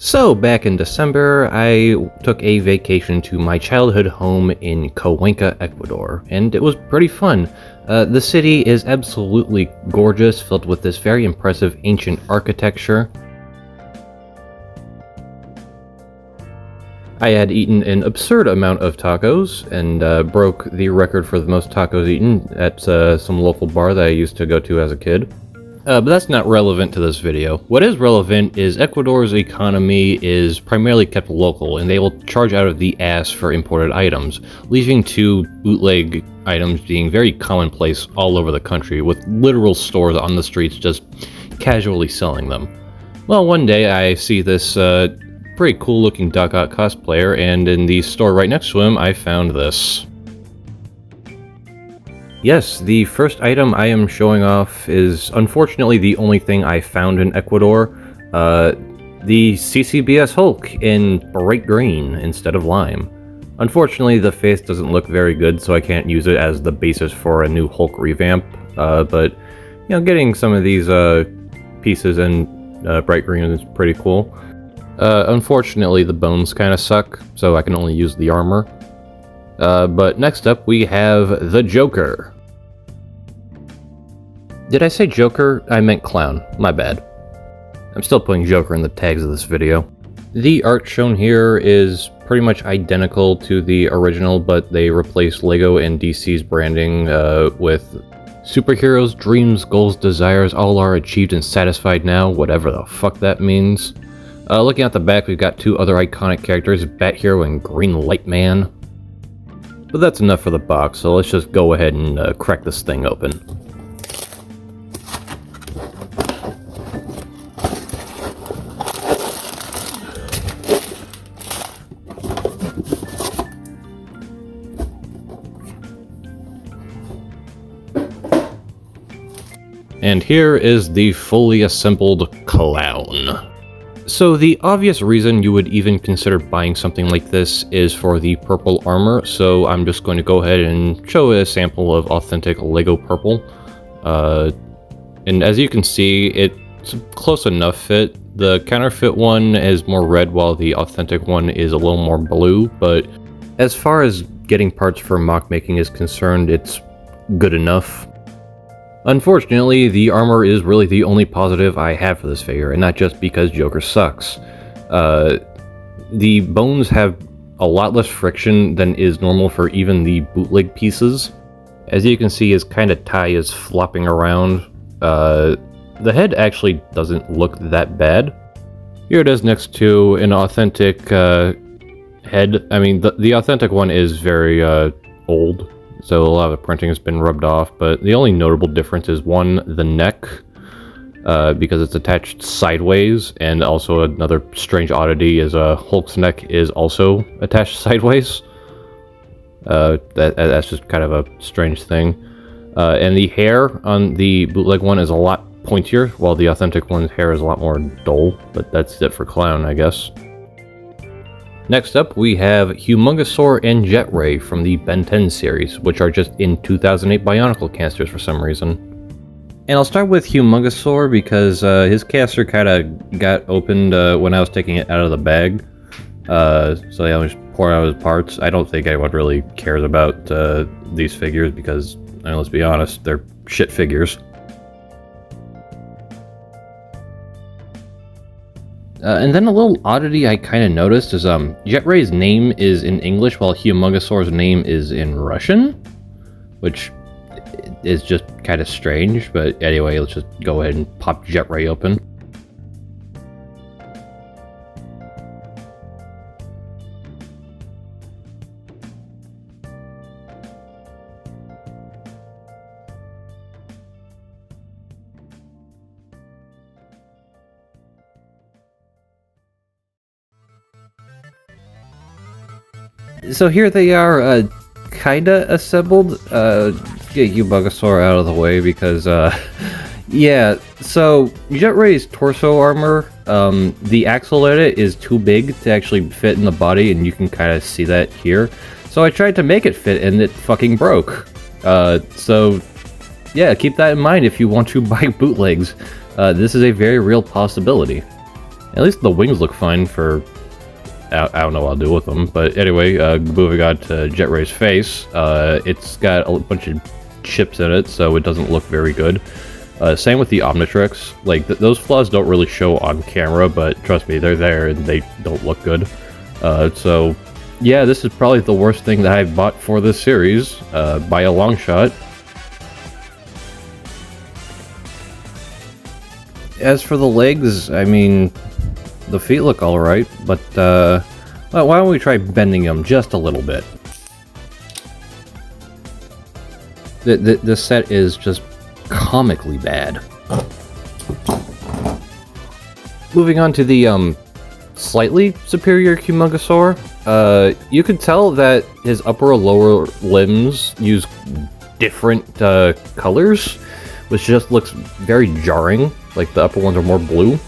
So, back in December, I took a vacation to my childhood home in Cuenca, Ecuador, and it was pretty fun. The city is absolutely gorgeous, filled with this very impressive ancient architecture. I had eaten an absurd amount of tacos, and broke the record for the most tacos eaten at some local bar that I used to go to as a kid. But that's not relevant to this video. What is relevant is Ecuador's economy is primarily kept local, and they will charge out of the ass for imported items, leading to bootleg items being very commonplace all over the country, with literal stores on the streets just casually selling them. Well, one day I see this pretty cool looking Doc Ock cosplayer, and in the store right next to him I found this. Yes, the first item I am showing off is unfortunately the only thing I found in Ecuador. The Ccbs Hulk in bright green instead of lime. Unfortunately, the face doesn't look very good, so I can't use it as the basis for a new Hulk revamp. But, you know, getting some of these pieces in bright green is pretty cool. Unfortunately, the bones kind of suck, so I can only use the armor. But next up, we have the Joker. Did I say Joker? I meant clown. My bad. I'm still putting Joker in the tags of this video. The art shown here is pretty much identical to the original, but they replaced LEGO and DC's branding with superheroes, dreams, goals, desires, all are achieved and satisfied now, whatever the fuck that means. Looking at the back, we've got two other iconic characters, Bat Hero and Green Light Man. But that's enough for the box, so let's just go ahead and crack this thing open. And here is the fully assembled clown. So the obvious reason you would even consider buying something like this is for the purple armor, so I'm just going to go ahead and show a sample of authentic LEGO purple. And as you can see, it's a close enough fit. The counterfeit one is more red while the authentic one is a little more blue, but as far as getting parts for mock making is concerned, it's good enough. Unfortunately, the armor is really the only positive I have for this figure, and not just because Joker sucks. The bones have a lot less friction than is normal for even the bootleg pieces. As you can see, his kind of tie is flopping around. The head actually doesn't look that bad. Here it is next to an authentic head. I mean, the authentic one is very old. So a lot of the printing has been rubbed off, but the only notable difference is one, the neck, because it's attached sideways, and also another strange oddity is Hulk's neck is also attached sideways. That's just kind of a strange thing. And the hair on the bootleg one is a lot pointier, while the authentic one's hair is a lot more dull, but that's it for clown, I guess. Next up, we have Humongosaur and Jet Ray from the Ben 10 series, which are just in 2008 Bionicle canisters for some reason. And I'll start with Humongosaur because his canister kind of got opened when I was taking it out of the bag. So yeah, I was pouring out his parts. I don't think anyone really cares about these figures because, I mean, let's be honest, they're shit figures. And then a little oddity I kind of noticed is Jet Ray's name is in English while Humongosaur's name is in Russian, which is just kind of strange, but anyway, let's just go ahead and pop Jet Ray open. So here they are, kinda assembled. Get Humongosaur out of the way because, yeah, so Jet Ray's torso armor, the axle at it is too big to actually fit in the body, and you can kind of see that here. So I tried to make it fit, and it fucking broke. So yeah, keep that in mind if you want to buy bootlegs. This is a very real possibility. At least the wings look fine for... I don't know what I'll do with them. But anyway, moving on to Jet Ray's face. It's got a bunch of chips in it, so it doesn't look very good. Same with the Omnitrix. Like, those flaws don't really show on camera, but trust me, they're there and they don't look good. So, yeah, this is probably the worst thing that I've bought for this series, by a long shot. As for the legs, I mean, the feet look alright, but, well, why don't we try bending them just a little bit? This set is just comically bad. Moving on to the, slightly superior Humongousaur, you can tell that his upper and lower limbs use different, colors, which just looks very jarring. Like, the upper ones are more blue.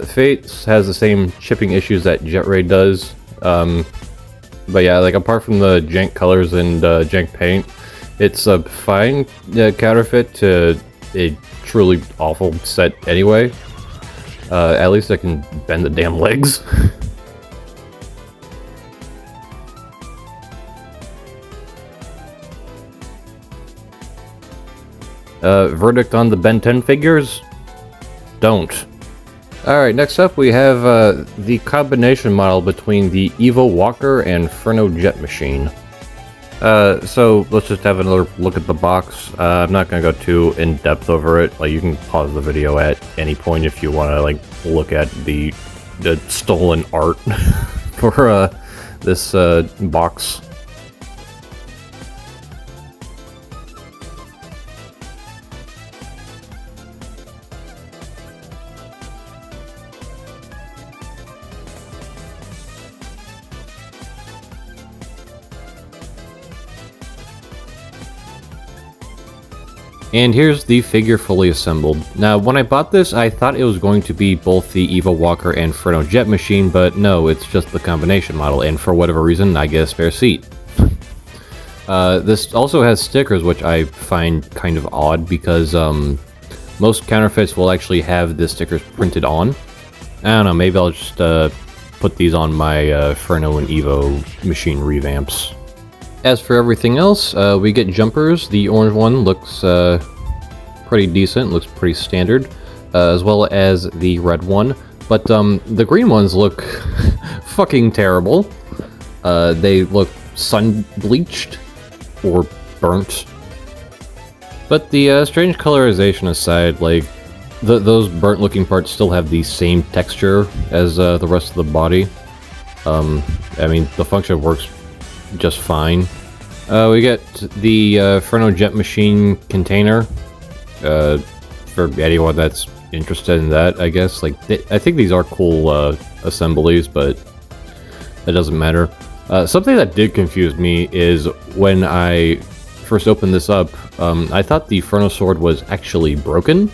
Fates has the same chipping issues that Jet Ray does. But yeah, like, apart from the jank colors and, jank paint, it's a fine counterfeit to a truly awful set anyway. At least I can bend the damn legs. Verdict on the Ben 10 figures? Don't. Alright, next up we have the combination model between the Evo Walker and Furno Jet Machine. So let's just have another look at the box. I'm not gonna go too in-depth over it. Like, you can pause the video at any point if you want to, like, look at the stolen art for this box. And here's the figure fully assembled. Now, when I bought this, I thought it was going to be both the Evo Walker and Furno Jet Machine, but no, it's just the combination model, and for whatever reason, I get a spare seat. This also has stickers, which I find kind of odd, because most counterfeits will actually have the stickers printed on. I don't know, maybe I'll just put these on my Furno and Evo machine revamps. As for everything else, we get jumpers. The orange one looks pretty decent, looks pretty standard, as well as the red one. But the green ones look fucking terrible. They look sun-bleached or burnt. But the strange colorization aside, like, those burnt-looking parts still have the same texture as the rest of the body. I mean, the function works just fine. We get the Furno Jet Machine container, for anyone that's interested in that, I guess. Like, I think these are cool assemblies, but it doesn't matter. Something that did confuse me is when I first opened this up, I thought the Furno Sword was actually broken,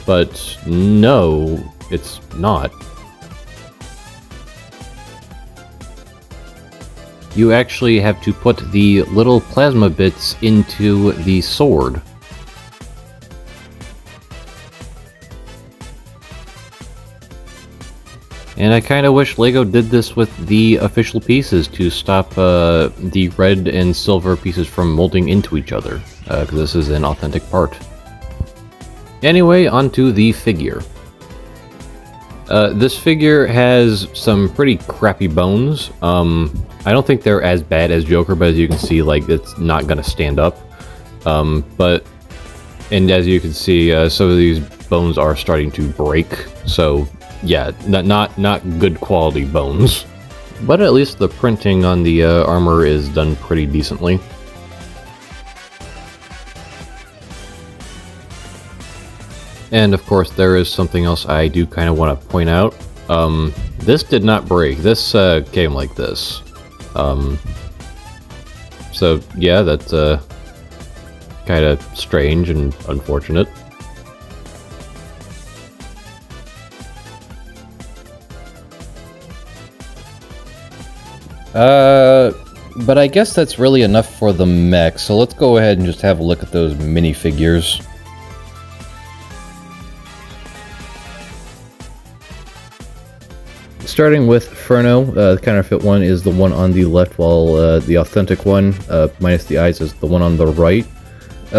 but no, it's not. You actually have to put the little plasma bits into the sword. And I kinda wish LEGO did this with the official pieces to stop the red and silver pieces from molding into each other, because this is an authentic part. Anyway, onto the figure. This figure has some pretty crappy bones. I don't think they're as bad as Joker, but as you can see, like, it's not gonna stand up. And as you can see, some of these bones are starting to break, so yeah, not good quality bones. But at least the printing on the armor is done pretty decently. And of course, there is something else I do kind of want to point out. This did not break. This came like this. So yeah, that's kind of strange and unfortunate. But I guess that's really enough for the mech, so let's go ahead and just have a look at those minifigures. Starting with Furno, the counterfeit one is the one on the left, while the authentic one, minus the eyes, is the one on the right.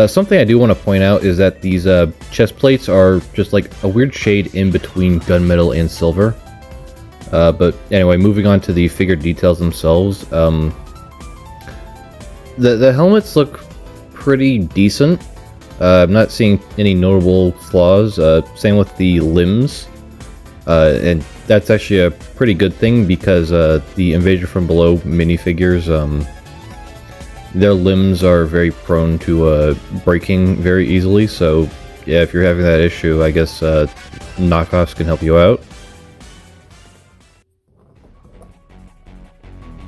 Something I do want to point out is that these chest plates are just like a weird shade in between gunmetal and silver. But anyway, moving on to the figure details themselves. The helmets look pretty decent. I'm not seeing any notable flaws. Same with the limbs. And that's actually a pretty good thing because the Invasion from Below minifigures, their limbs are very prone to breaking very easily. So yeah, if you're having that issue, I guess knockoffs can help you out.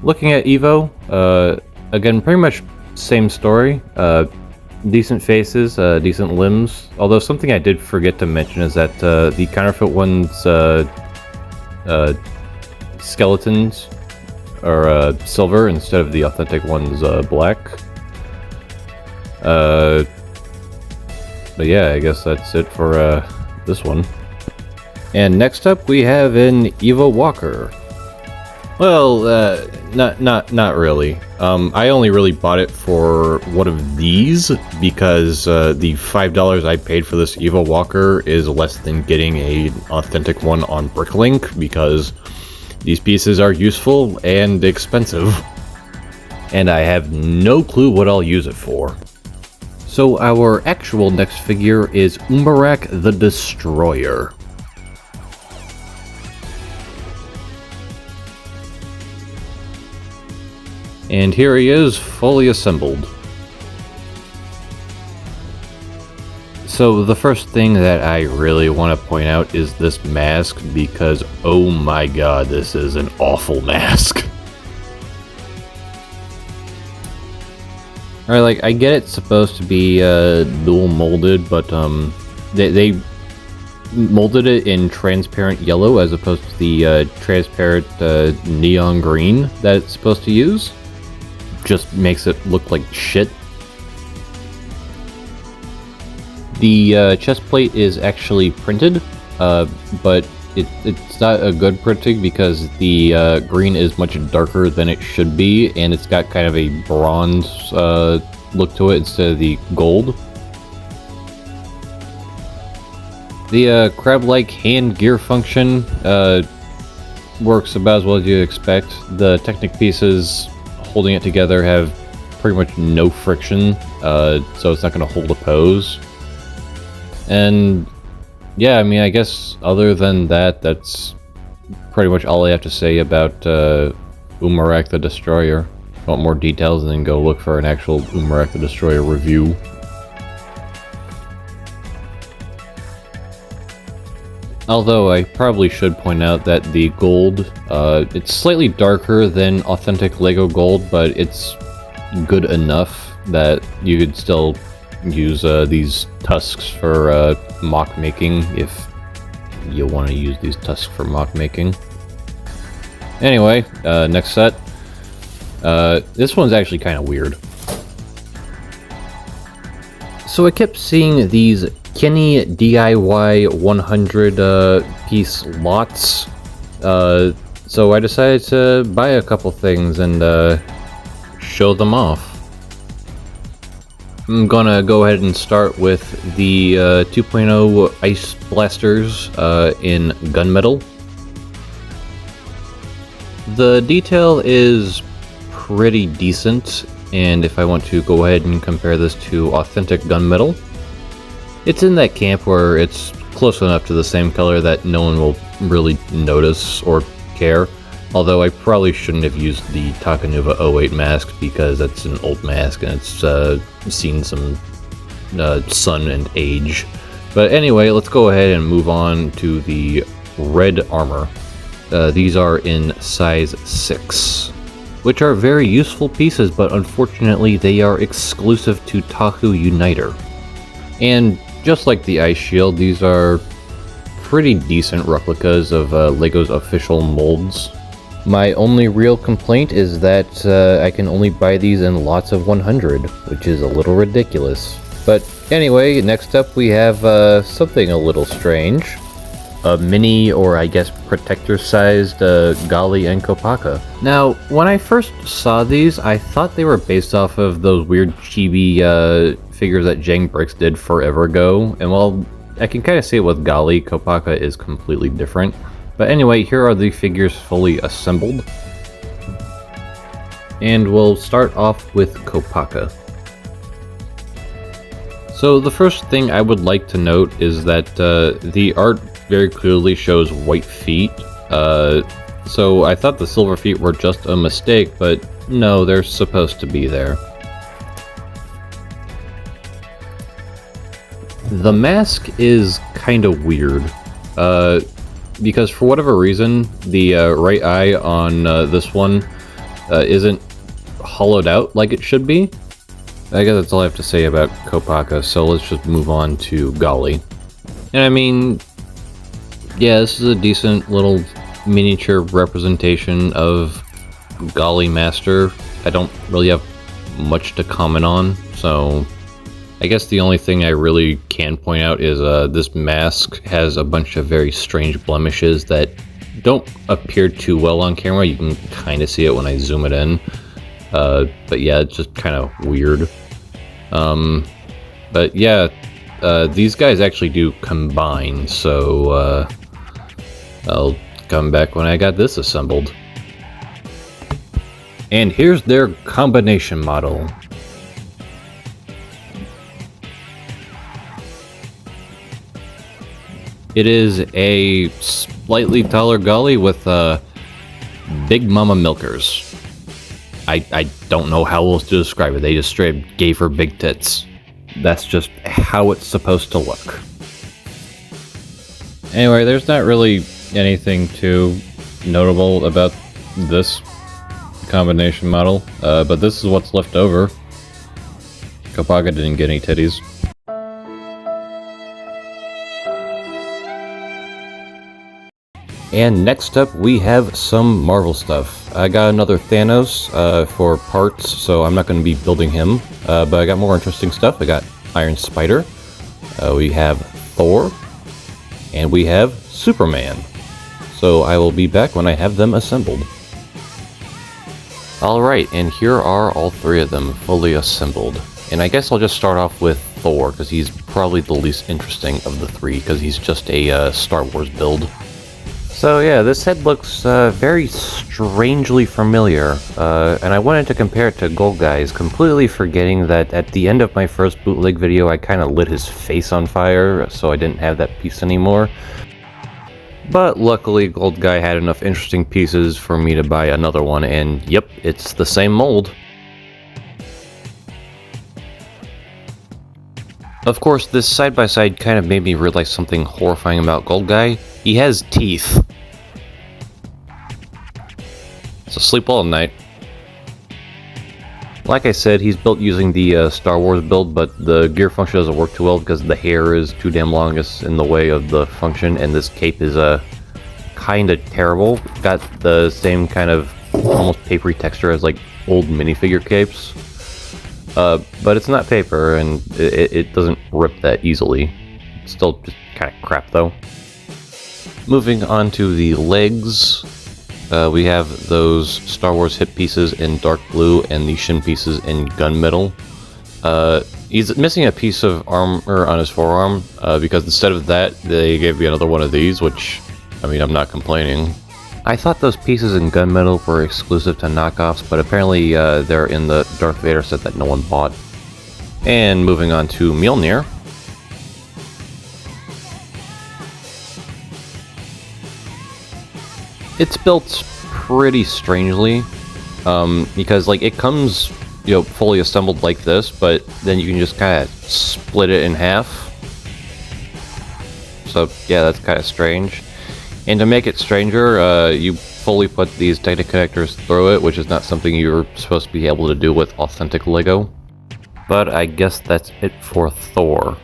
Looking at Evo, again, pretty much same story. Decent faces, decent limbs. Although something I did forget to mention is that the counterfeit one's skeletons are silver instead of the authentic one's black. But yeah, I guess that's it for this one. And next up we have an Evo Walker. Well, not really. I only really bought it for one of these because the $5 I paid for this Evo Walker is less than getting an authentic one on Bricklink because these pieces are useful and expensive. And I have no clue what I'll use it for. So our actual next figure is Umarak the Destroyer. And here he is, fully assembled. So the first thing that I really want to point out is this mask, because oh my god, this is an awful mask. Alright, like, I get it's supposed to be dual molded, but they molded it in transparent yellow as opposed to the transparent neon green that it's supposed to use. Just makes it look like shit. The chest plate is actually printed, but it's not a good printing because the green is much darker than it should be, and it's got kind of a bronze look to it instead of the gold. The crab-like hand gear function works about as well as you'd expect. The Technic pieces holding it together have pretty much no friction, so it's not going to hold a pose. And yeah, I mean, I guess other than that, that's pretty much all I have to say about Umarak the Destroyer. If you want more details, then go look for an actual Umarak the Destroyer review. Although I probably should point out that the gold, it's slightly darker than authentic Lego gold, but it's good enough that you could still use these tusks for mock making if you want to use these tusks for mock making. Anyway, next set. This one's actually kind of weird. So I kept seeing these Kenny DIY 100 piece lots, so I decided to buy a couple things and show them off. I'm gonna go ahead and start with the 2.0 Ice Blasters in gunmetal. The detail is pretty decent, and if I want to go ahead and compare this to authentic gunmetal, it's in that camp where it's close enough to the same color that no one will really notice or care. Although I probably shouldn't have used the Takanuva 08 mask because that's an old mask and it's seen some sun and age. But anyway, let's go ahead and move on to the red armor. These are in size 6, which are very useful pieces, but unfortunately they are exclusive to Taku Uniter. And just like the Ice Shield, these are pretty decent replicas of LEGO's official molds. My only real complaint is that I can only buy these in lots of 100, which is a little ridiculous. But anyway, next up we have something a little strange. a mini, or I guess protector-sized Gali and Kopaka. Now, when I first saw these, I thought they were based off of those weird chibi figures that Jang Bricks did forever ago, and while I can kind of see it with Gali, Kopaka is completely different. But anyway, here are the figures fully assembled. And we'll start off with Kopaka. So the first thing I would like to note is that the art very clearly shows white feet. So I thought the silver feet were just a mistake, but no, they're supposed to be there. The mask is kind of weird, because for whatever reason, the right eye on this one isn't hollowed out like it should be. I guess that's all I have to say about Kopaka, so let's just move on to Gali. And I mean, yeah, this is a decent little miniature representation of Gali Master. I don't really have much to comment on, so I guess the only thing I really can point out is this mask has a bunch of very strange blemishes that don't appear too well on camera. You can kind of see it when I zoom it in. But yeah, it's just kind of weird. But yeah, these guys actually do combine, so I'll come back when I got this assembled. And here's their combination model. It is a slightly taller Gali with big mama milkers. I don't know how else to describe it. They just straight up gave her big tits. That's just how it's supposed to look. Anyway, there's not really anything too notable about this combination model, but this is what's left over. Kopaka didn't get any titties. And next up, we have some Marvel stuff. I got another Thanos for parts, so I'm not going to be building him. But I got more interesting stuff. I got Iron Spider, we have Thor, and we have Superman. So I will be back when I have them assembled. Alright, and here are all three of them fully assembled. And I guess I'll just start off with Thor, because he's probably the least interesting of the three, because he's just a Star Wars build. So yeah, this head looks very strangely familiar, and I wanted to compare it to Gold Guy's, completely forgetting that at the end of my first bootleg video I kind of lit his face on fire, so I didn't have that piece anymore. But luckily Gold Guy had enough interesting pieces for me to buy another one, and yep, it's the same mold. Of course, this side-by-side kind of made me realize something horrifying about Gold Guy. He has teeth. So sleep well at night. Like I said, he's built using the Star Wars build, but the gear function doesn't work too well because the hair is too damn long. It's in the way of the function, and this cape is kind of terrible. Got the same kind of almost papery texture as like old minifigure capes. But it's not paper, and it doesn't rip that easily. It's still just kind of crap, though. Moving on to the legs, we have those Star Wars hip pieces in dark blue and the shin pieces in gunmetal. He's missing a piece of armor on his forearm, because instead of that, they gave me another one of these, which, I mean, I'm not complaining. I thought those pieces in gunmetal were exclusive to knockoffs, but apparently they're in the Darth Vader set that no one bought. And moving on to Mjolnir. It's built pretty strangely, because like it comes, you know, fully assembled like this, but then you can just kind of split it in half. So yeah, that's kind of strange. And to make it stranger, you fully put these data connectors through it, which is not something you're supposed to be able to do with authentic Lego. But I guess that's it for Thor.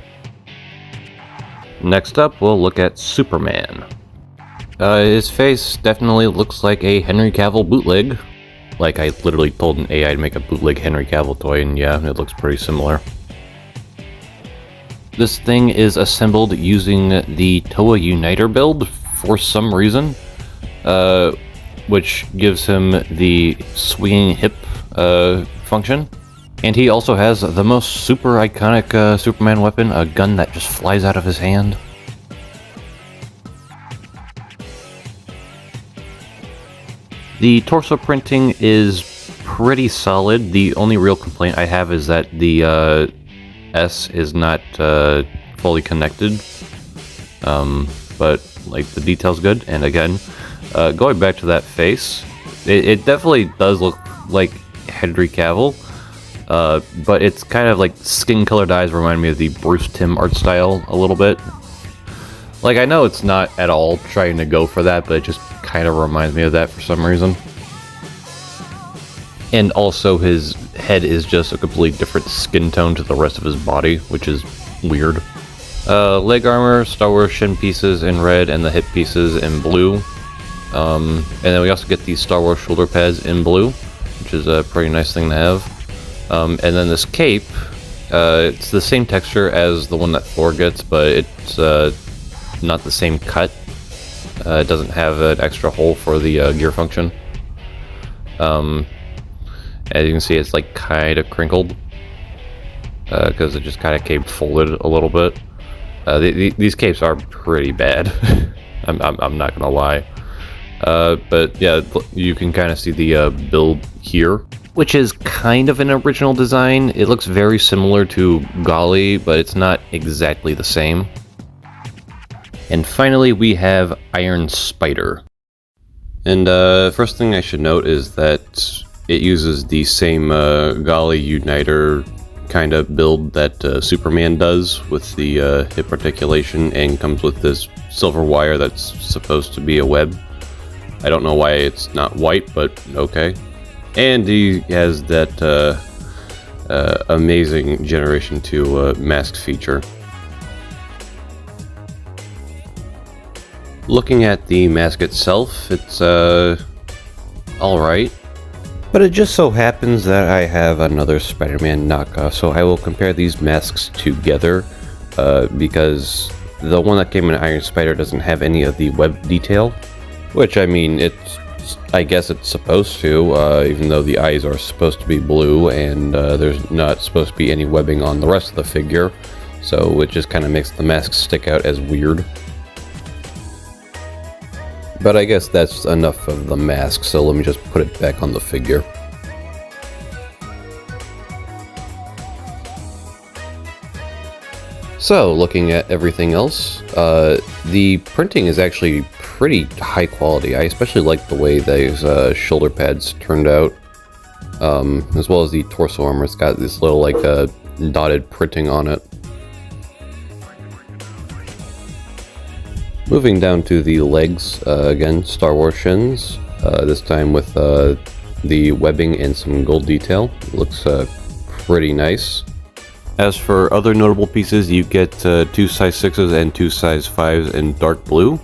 Next up, we'll look at Superman. His face definitely looks like a Henry Cavill bootleg. Like, I literally told an AI to make a bootleg Henry Cavill toy, and yeah, it looks pretty similar. This thing is assembled using the Toa Uniter build for some reason, which gives him the swinging hip function. And he also has the most super iconic Superman weapon, a gun that just flies out of his hand. The torso printing is pretty solid. The only real complaint I have is that the S is not fully connected, but like the detail's good. And again, going back to that face, it definitely does look like Henry Cavill, but it's kind of like skin color dyes remind me of the Bruce Timm art style a little bit. Like, I know it's not at all trying to go for that, but it just kind of reminds me of that for some reason. And also his head is just a completely different skin tone to the rest of his body, which is weird. Leg armor, Star Wars shin pieces in red and the hip pieces in blue. And then we also get these Star Wars shoulder pads in blue, which is a pretty nice thing to have. And then this cape, it's the same texture as the one that Thor gets, but it's not the same cut. It doesn't have an extra hole for the gear function. As you can see, it's like kind of crinkled because it just kind of came folded a little bit. These capes are pretty bad. I'm not gonna lie. But yeah, you can kind of see the build here, which is kind of an original design. It looks very similar to Gali, but it's not exactly the same. And finally, we have Iron Spider. And first thing I should note is that it uses the same Gali Uniter kind of build that Superman does with the hip articulation, and comes with this silver wire that's supposed to be a web. I don't know why it's not white, but okay. And he has that amazing Generation 2 mask feature. Looking at the mask itself, it's alright. But it just so happens that I have another Spider-Man knockoff, so I will compare these masks together, because the one that came in Iron Spider doesn't have any of the web detail, which, I mean, I guess it's supposed to, even though the eyes are supposed to be blue, and there's not supposed to be any webbing on the rest of the figure, so it just kind of makes the mask stick out as weird. But I guess that's enough of the mask, so let me just put it back on the figure. So, looking at everything else, the printing is actually pretty high quality. I especially like the way these shoulder pads turned out, as well as the torso armor. It's got this little like dotted printing on it. Moving down to the legs, again, Star Wars shins, this time with the webbing and some gold detail. It looks pretty nice. As for other notable pieces, you get 2 size 6s and 2 size 5s in dark blue,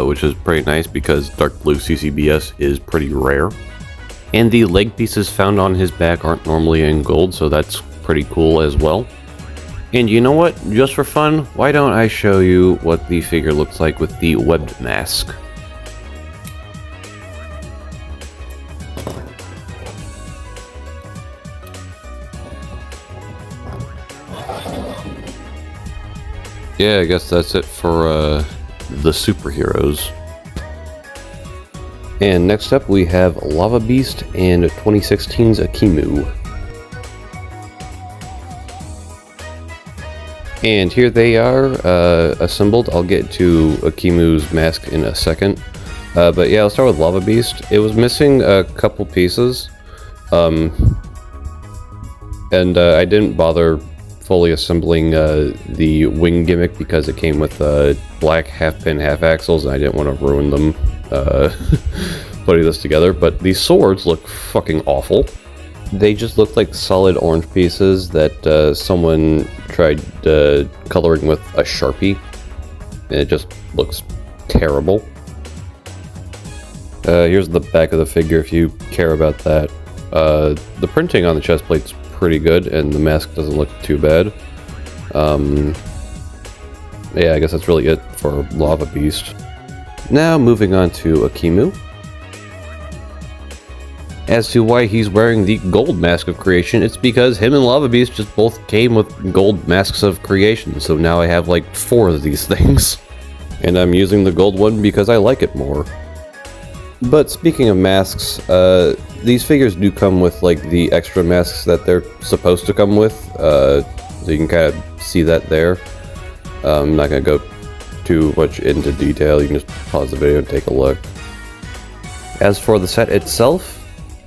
which is pretty nice because dark blue CCBS is pretty rare. And the leg pieces found on his back aren't normally in gold, so that's pretty cool as well. And you know what? Just for fun, why don't I show you what the figure looks like with the webbed mask? Yeah, I guess that's it for the superheroes. And next up we have Lava Beast and 2016's Akimu. And here they are, assembled. I'll get to Akimu's mask in a second. But yeah, I'll start with Lava Beast. It was missing a couple pieces. And I didn't bother fully assembling the wing gimmick because it came with black half-pin half-axles, and I didn't want to ruin them putting this together. But these swords look fucking awful. They just look like solid orange pieces that someone tried coloring with a Sharpie, and it just looks terrible. Here's the back of the figure if you care about that. The printing on the chest plate's pretty good, and the mask doesn't look too bad. Yeah, I guess that's really it for Lava Beast. Now moving on to Akimu. As to why he's wearing the gold mask of creation, it's because him and Lava Beast just both came with gold masks of creation, so now I have like 4 of these things. And I'm using the gold one because I like it more. But speaking of masks, these figures do come with like the extra masks that they're supposed to come with, so you can kind of see that there. I'm not going to go too much into detail, you can just pause the video and take a look. As for the set itself,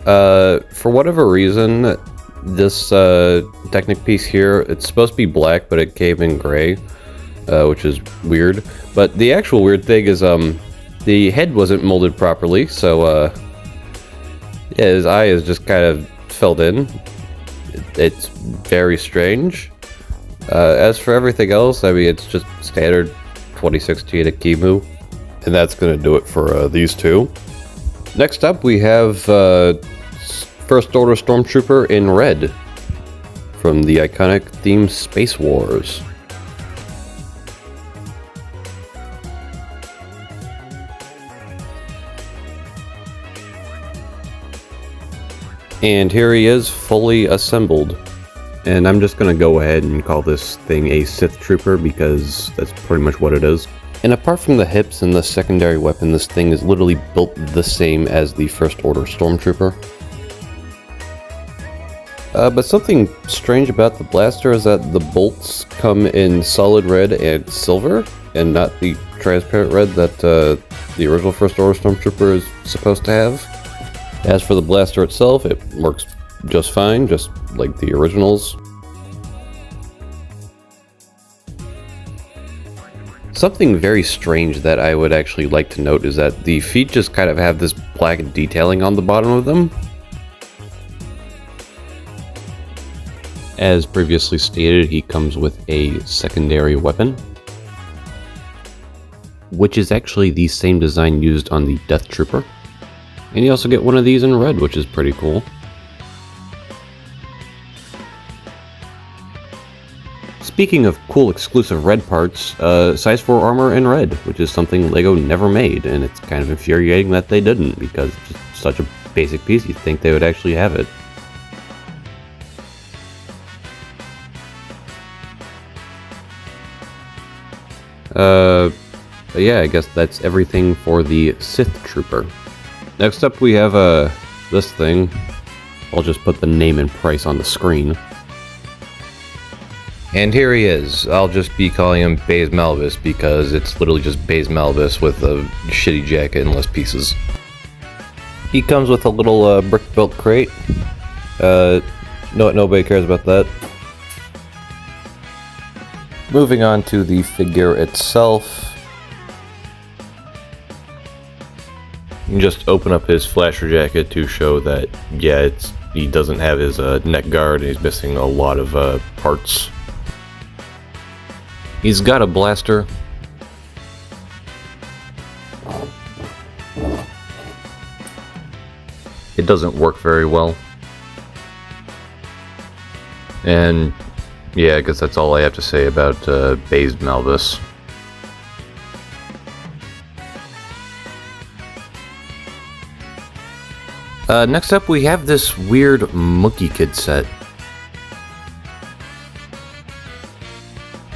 for whatever reason, this Technic piece here, it's supposed to be black, but it came in gray, which is weird. But the actual weird thing is, the head wasn't molded properly, so, yeah, his eye is just kind of filled in. It's very strange. As for everything else, I mean, it's just standard 2016 Akimu, and that's gonna do it for these two. Next up, we have First Order Stormtrooper in red from the iconic theme Space Wars. And here he is, fully assembled. And I'm just gonna go ahead and call this thing a Sith Trooper because that's pretty much what it is. And apart from the hips and the secondary weapon, this thing is literally built the same as the First Order Stormtrooper. But something strange about the blaster is that the bolts come in solid red and silver, and not the transparent red that the original First Order Stormtrooper is supposed to have. As for the blaster itself, it works just fine, just like the originals. Something very strange that I would actually like to note is that the feet just kind of have this black detailing on the bottom of them. As previously stated, he comes with a secondary weapon, which is actually the same design used on the Death Trooper. And you also get one of these in red, which is pretty cool. Speaking of cool exclusive red parts, size 4 armor in red, which is something LEGO never made, and it's kind of infuriating that they didn't, because it's just such a basic piece, you'd think they would actually have it. But yeah, I guess that's everything for the Sith Trooper. Next up we have this thing. I'll just put the name and price on the screen. And here he is. I'll just be calling him Baze Melvis because it's literally just Baze Melvis with a shitty jacket and less pieces. He comes with a little brick-built crate. Nobody cares about that. Moving on to the figure itself. You can just open up his flasher jacket to show that, yeah, he doesn't have his neck guard and he's missing a lot of parts. He's got a blaster. It doesn't work very well. And yeah, I guess that's all I have to say about Baze Melvis. Next up we have this weird Monkey Kid set.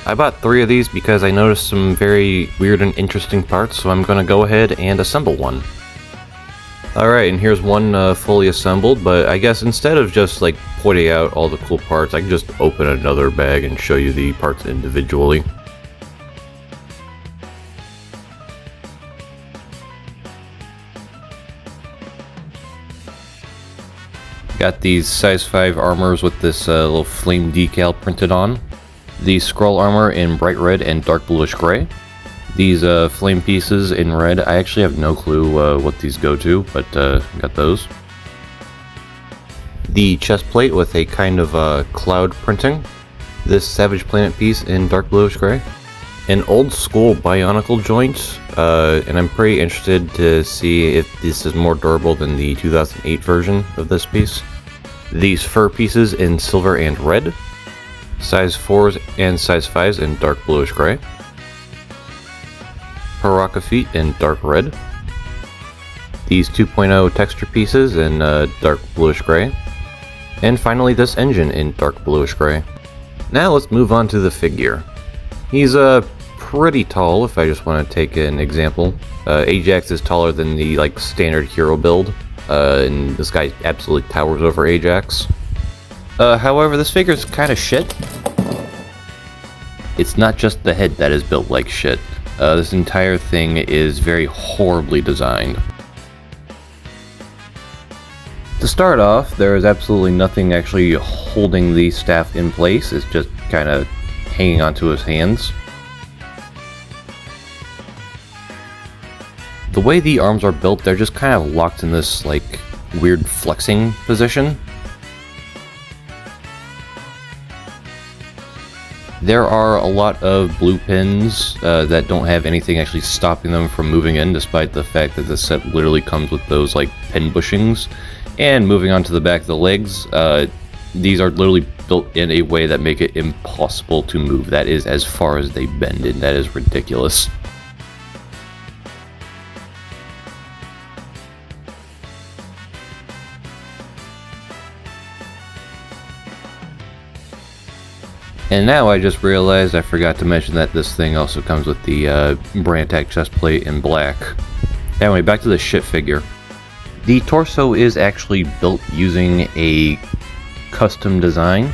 I bought 3 of these because I noticed some very weird and interesting parts, so I'm going to go ahead and assemble one. Alright, and here's one fully assembled, but I guess instead of just like pointing out all the cool parts, I can just open another bag and show you the parts individually. Got these size 5 armors with this little flame decal printed on. The scroll armor in bright red and dark bluish gray. These flame pieces in red, I actually have no clue what these go to, but got those. The chest plate with a kind of cloud printing. This Savage Planet piece in dark bluish gray. An old school Bionicle joint, and I'm pretty interested to see if this is more durable than the 2008 version of this piece. These fur pieces in silver and red. size 4s and size 5s in dark bluish gray, Paraka feet in dark red, these 2.0 texture pieces in dark bluish gray, and finally this engine in dark bluish gray. Now let's move on to the figure. He's pretty tall if I just want to take an example. Ajax is taller than the standard hero build, and this guy absolutely towers over Ajax. However, this figure's kind of shit. It's not just the head that is built like shit. This entire thing is very horribly designed. To start off, there is absolutely nothing actually holding the staff in place. It's just kind of hanging onto his hands. The way the arms are built, they're just kind of locked in this weird flexing position. There are a lot of blue pins that don't have anything actually stopping them from moving in, despite the fact that the set literally comes with those pin bushings. And moving on to the back of the legs, these are literally built in a way that make it impossible to move. That is as far as they bend, and that is ridiculous. And now I just realized I forgot to mention that this thing also comes with the Brantak chest plate in black. Anyway, back to the shit figure. The torso is actually built using a custom design.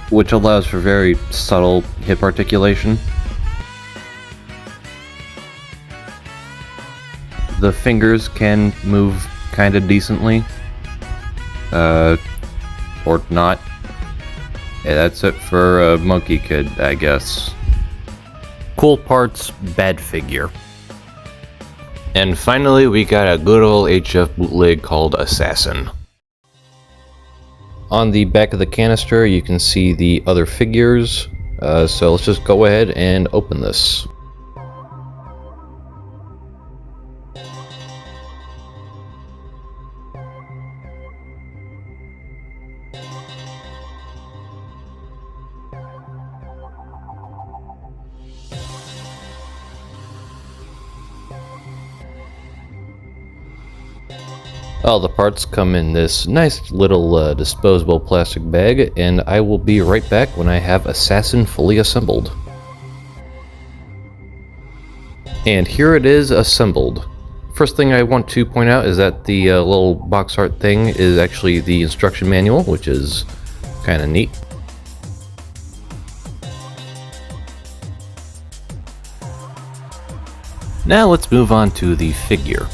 Which allows for very subtle hip articulation. The fingers can move kind of decently. Or not. Yeah, that's it for Monkey Kid, I guess. Cool parts, bad figure. And finally, we got a good old HF bootleg called Assassin. On the back of the canister, you can see the other figures. So let's just go ahead and open this. All the parts come in this nice little disposable plastic bag, and I will be right back when I have Assassin fully assembled. And here it is assembled. First thing I want to point out is that the little box art thing is actually the instruction manual, which is kind of neat. Now let's move on to the figure.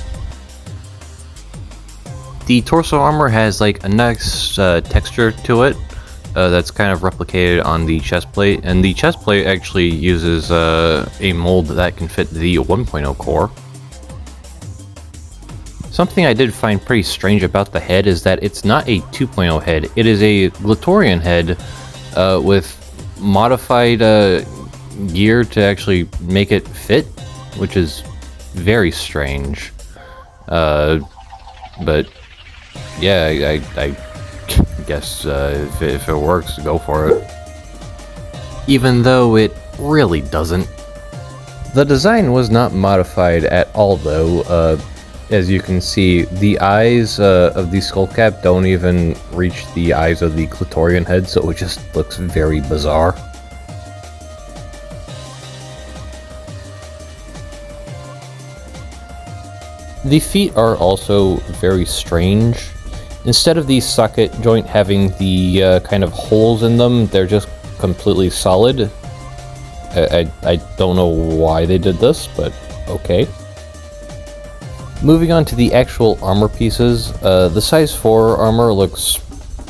The torso armor has a nice texture to it that's kind of replicated on the chest plate, and the chest plate actually uses a mold that can fit the 1.0 core. Something I did find pretty strange about the head is that it's not a 2.0 head, it is a Glatorian head with modified gear to actually make it fit, which is very strange. But yeah, I guess if it works, go for it. Even though it really doesn't. The design was not modified at all though. As you can see, the eyes of the skull cap don't even reach the eyes of the Glatorian head, so it just looks very bizarre. The feet are also very strange. Instead of the socket joint having the kind of holes in them, they're just completely solid. I don't know why they did this, but okay. Moving on to the actual armor pieces, the size 4 armor looks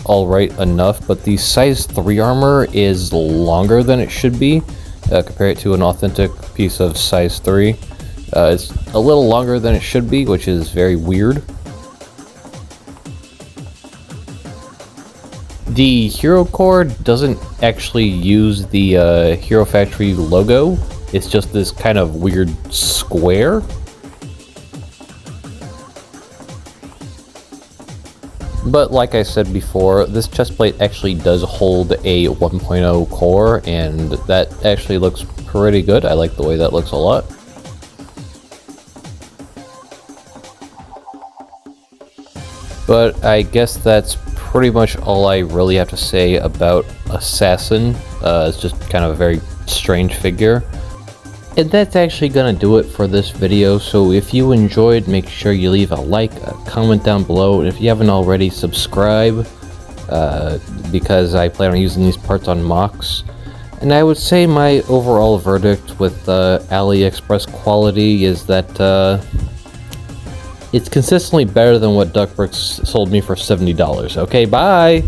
alright enough, but the size 3 armor is longer than it should be, compared to an authentic piece of size 3. It's a little longer than it should be, which is very weird. The Hero Core doesn't actually use the Hero Factory logo, it's just this kind of weird square. But like I said before, this chest plate actually does hold a 1.0 core, and that actually looks pretty good. I like the way that looks a lot. But I guess that's pretty much all I really have to say about Assassin. It's just kind of a very strange figure. And that's actually gonna do it for this video, so if you enjoyed, make sure you leave a like, a comment down below, and if you haven't already, subscribe, because I plan on using these parts on mocks. And I would say my overall verdict with AliExpress quality is that it's consistently better than what Duckbricks sold me for $70. Okay, bye!